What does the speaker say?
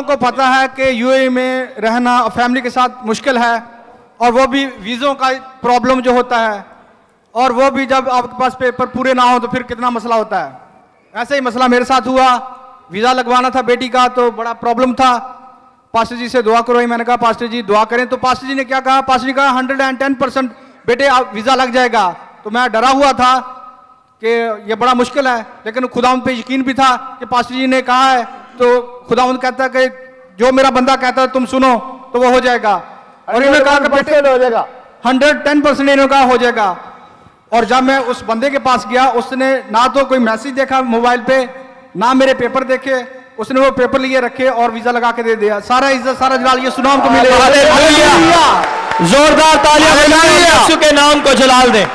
को पता है कि यूएई में रहना फैमिली के साथ मुश्किल है, और वो भी वीज़ों का प्रॉब्लम जो होता है, और वो भी जब आपके पास पेपर पूरे ना हो तो फिर कितना मसला होता है। ऐसे ही मसला मेरे साथ हुआ, वीज़ा लगवाना था बेटी का, तो बड़ा प्रॉब्लम था। पास्टर जी से दुआ करो, मैंने कहा पास्टर जी दुआ करें, तो पास्टर जी ने क्या कहा, पास्टर जी कहा 110% बेटे वीज़ा लग जाएगा। तो मैं डरा हुआ था कि ये बड़ा मुश्किल है, लेकिन खुदावंद पे यकीन भी था कि पास्टर जी ने कहा है, तो खुदावंद कहता है कि जो मेरा बंदा कहता है तुम सुनो तो वो हो जाएगा। और इन्होंने कहा कि बेटे हो जाएगा, 110% इन्होंने कहा हो जाएगा। और जब मैं उस बंदे के पास गया, उसने ना तो कोई मैसेज देखा मोबाइल पे, ना मेरे पेपर देखे, उसने वो पेपर लिए रखे और वीजा लगा के दे दिया। सारा इज्जत सारा जलाल ये सुनाम को मिलेगा। जोरदार तालियां बजाइए, यीशु के नाम को जलाल दें।